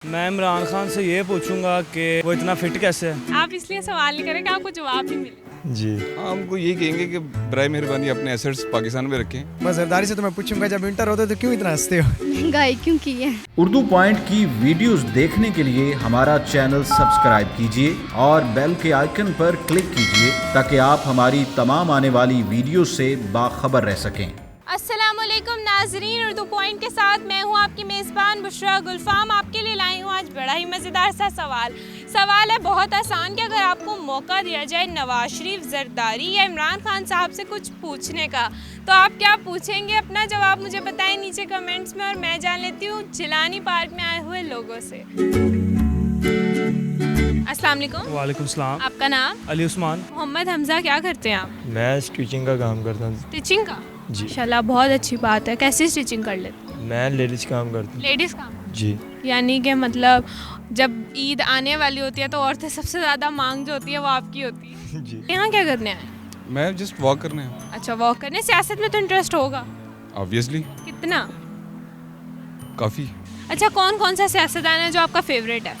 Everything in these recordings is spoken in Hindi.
मैं इमरान खान से ये पूछूंगा कि वो इतना फिट कैसे है। आप इसलिए सवाल नहीं करें कि आपको जवाब ही मिले। जी हमको यही कहेंगे कि बराए मेहरबानी अपने एसेट्स पाकिस्तान में रखें। बस जरदारी से तो मैं पूछूंगा, जब इंटर होता है तो क्यों इतना हंसते हो? महंगाई क्यों की है? उर्दू पॉइंट की वीडियोस देखने के लिए हमारा चैनल सब्सक्राइब कीजिए और बेल के आइकन पर क्लिक कीजिए ताकि आप हमारी तमाम आने वाली वीडियो से बाखबर रह सकें। अस्सलामुअलैकुम नाजरीन, उर्दू पॉइंट के साथ मैं हूँ आपकी मेज़बान बुशरा गुलफाम। आपके लिए लाई हूँ आज बड़ा ही मज़ेदार सा सवाल है बहुत आसान कि अगर आपको मौका दिया जाए नवाज शरीफ, जरदारी या इमरान खान साहब से कुछ पूछने का, तो आप क्या पूछेंगे? अपना जवाब मुझे बताएं नीचे कमेंट्स में और मैं जान लेती हूँ जिलानी पार्क में आए हुए लोगों से। अस्सलाम वालेकुम। वालेकुम सलाम। आपका नाम? अली उस्मान। मोहम्मद हमजा। क्या करते हैं आप? मैं स्टिचिंग का काम करता हूँ। स्टिचिंग का? जी। माशाल्लाह, बहुत अच्छी बात है। कैसी स्टिचिंग कर लेते? मैं लेडीज़ काम करता हूँ। लेडीज़ काम? जी। यानी कि मतलब जब ईद आने वाली होती है तो औरतें सबसे ज़्यादा मांग जो होती है वो आपकी होती है। जी। यहाँ क्या करने आए? मैं जस्ट वॉक करने हैं। अच्छा, वॉक करने। सियासत में तो इंटरेस्ट होगा? ऑब्वियसली कितना? काफ़ी। अच्छा, कौन कौन सा सियासतदान है जो आपका फेवरेट है?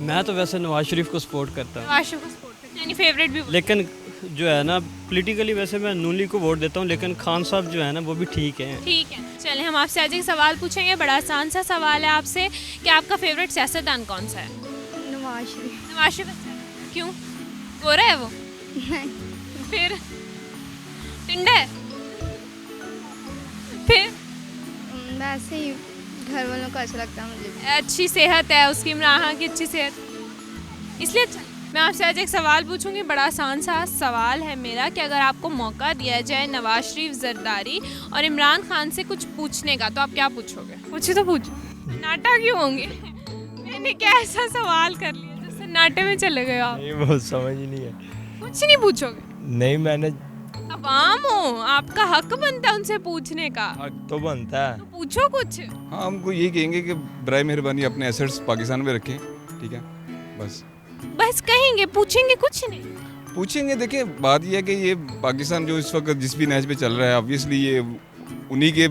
मैं तो वैसे नवाज शरीफ को सपोर्ट करता हूँ, नवाज शरीफ को सपोर्ट करते हैं, यानी फेवरेट भी? लेकिन जो है ना पॉलिटिकली वैसे मैं नून लीग को वोट देता हूँ, लेकिन खान साहब जो है ना वो भी ठीक है। ठीक है, चलें हम आपसे आज एक सवाल पूछेंगे। बड़ा आसान सा सवाल है आपसे कि आपका फेवरेट सियासतदान कौन सा है? नवाज शरीफ। नवाज शरीफ। अच्छा, क्यों? गोरा है वो? नहीं, फिर टिंडा है? फिर वैसे ही घर वालों को अच्छा लगता है मुझे। अच्छी सेहत है उसकी, इमरान खान की अच्छी सेहत, इसलिए अच्छा। मैं आपसे आज एक सवाल पूछूंगी। बड़ा आसान सा सवाल है मेरा कि अगर आपको मौका दिया जाए नवाज शरीफ, जरदारी और इमरान खान से कुछ पूछने का, तो आप क्या पूछोगे? कुछ तो पूछो। सन्नाटा क्यों होंगे? मैंने क्या ऐसा सवाल कर लिया जो सन्नाटे में चले गए आप? नहीं, वो समझ ही नहीं है। कुछ नहीं पूछोगे? नहीं, मैंने अवाम हो, आपका हक बनता है उनसे पूछने का। हक तो बनता है। तो पूछो कुछ। हाँ, हमको यही कहेंगे कि बराए मेहरबानी अपने एसेट्स पाकिस्तान में रखें। ठीक है, बस कहेंगे, पूछेंगे कुछ नहीं? पूछेंगे। देखिए, बात यह है कि ये पाकिस्तान जो इस वक्त जिस भी नहज पे चल रहा है, ऑब्वियसली ये उन्हीं के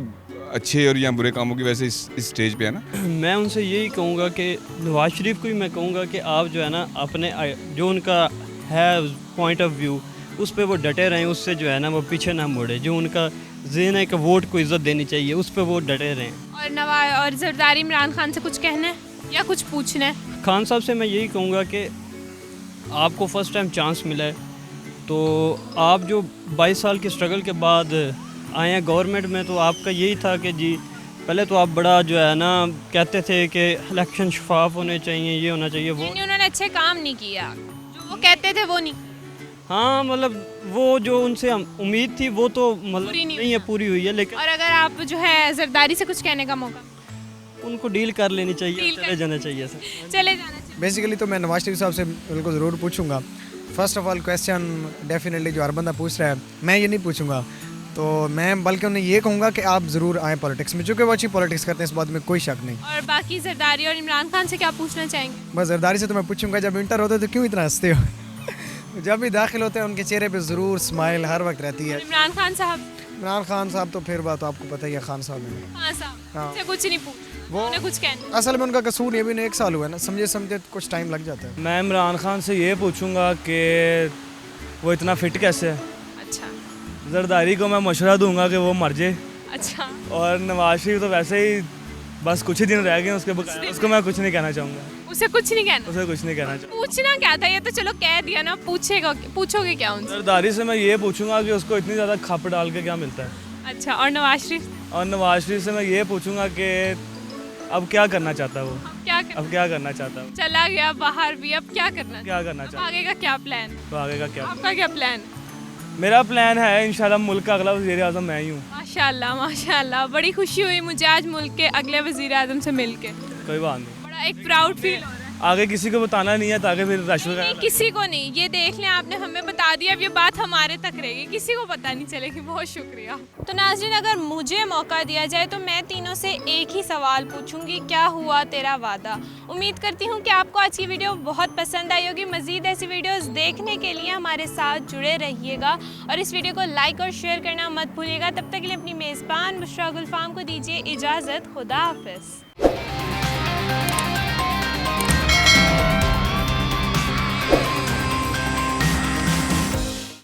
अच्छे और या बुरे कामों की वजह से इस स्टेज पे है ना। मैं उनसे यही कहूँगा कि नवाज शरीफ को भी मैं कहूँगा कि आप जो है ना अपने जो उनका है पॉइंट ऑफ व्यू उस पर वो डटे रहें, उससे जो है ना वो पीछे ना मुड़े। जो उनका ज़हन है कि वोट को इज़्ज़त देनी चाहिए, उस पर वो डटे रहें। और नवाज और जरदारी, इमरान खान से कुछ कहना है या कुछ पूछना है? खान साहब से मैं यही कहूँगा कि आपको फर्स्ट टाइम चांस मिला है, तो आप जो 22 साल की स्ट्रगल के बाद आए हैं गवर्नमेंट में, तो आपका यही था कि जी पहले तो आप बड़ा जो है ना कहते थे कि इलेक्शन शफाफ होने चाहिए, ये होना चाहिए, वो नहीं, उन्होंने अच्छे काम नहीं किया, जो वो कहते थे वो नहीं। हाँ, मतलब वो जो उनसे उम्मीद थी वो तो मतलब पूरी नहीं नहीं है, पूरी हुई है। लेकिन और अगर आप जो है जरदारी से कुछ कहने का मौका? उनको डील कर लेनी चाहिए, डील चले जाना चाहिए सर। चले जाना चाहिए। बेसिकली तो मैं नवाज शरीफ साहब से बिल्कुल ज़रूर पूछूंगा। First of all question definitely जो हर बंदा पूछ रहा है, मैं ये नहीं पूछूंगा, तो मैं बल्कि उन्हें ये कहूँगा कि आप ज़रूर आएँ पॉलिटिक्स में, चूँकि वो अच्छी पॉलिटिक्स करते हैं, इस बात में कोई शक नहीं। और बाकी जरदारी और इमरान खान से क्या पूछना चाहेंगे? बस जरदारी से तो मैं पूछूंगा, जब इंटर होता है तो क्यों इतना हंसते हो? जब भी दाखिल होते हैं उनके चेहरे पे ज़रूर स्माइल हर वक्त रहती है। इमरान खान साहब? इमरान खान साहब तो फिर बात आपको पता ही है, खान साहब है। हाँ साहब, हाँ। से कुछ नहीं पूछ, वो उन्हें कुछ कहना। असल में उनका कसूर ये भी नहीं, 1 साल हुआ है ना, समझे समझे कुछ टाइम लग जाता है। मैं इमरान खान से ये पूछूंगा कि वो इतना फिट कैसे है। अच्छा जरदारी को मैं मशवरा दूंगा कि वो मर जाए, अच्छा। और नवाज शरीफ तो वैसे ही बस कुछ ही दिन रह गए उसके बकाया, उसको मैं कुछ नहीं कहना चाहूँगा, उसे कुछ नहीं कहना? उसे कुछ नहीं कहना चाहूँगा। पूछना क्या था? ये तो चलो कह दिया ना, पूछोगे क्या उनसे? जरदारी से मैं ये पूछूंगा कि उसको इतनी ज़्यादा खप डाल के क्या मिलता है। अच्छा, और नवाज शरीफ? और नवाज शरीफ से मैं ये पूछूंगा कि अब क्या करना चाहता है वो, अब क्या करना चाहता है वो, चला गया बाहर भी, अब क्या करना? क्या करना चाहता आगे का क्या प्लान? है, तो आगे का क्या। आपका क्या प्लान? मेरा प्लान है इंशाल्लाह मुल्क का अगला वज़ीर आज़म मैं ही हूँ। माशाल्लाह माशाल्लाह, बड़ी खुशी हुई मुझे आज मुल्क के अगले वज़ीर आज़म से मिलके। कोई बात नहीं, बड़ा एक प्राउड फील हो रहा है। आगे किसी को बताना नहीं है ताकि फिर रश्वत नहीं, किसी को नहीं, ये देख लें आपने हमें बता दिया, अब ये बात हमारे तक रहेगी, किसी को पता नहीं चलेगी। बहुत शुक्रिया। तो नाज़रीन, अगर मुझे मौका दिया जाए तो मैं तीनों से एक ही सवाल पूछूंगी, क्या हुआ तेरा वादा? उम्मीद करती हूँ कि आपको आज की वीडियो बहुत पसंद आई होगी। मज़ीद ऐसी वीडियोस देखने के लिए हमारे साथ जुड़े रहिएगा और इस वीडियो को लाइक और शेयर करना मत भूलिएगा। तब तक के लिए अपनी मेज़बान बुशरा गुलफाम को दीजिए इजाज़त। खुदा हाफ़िज़।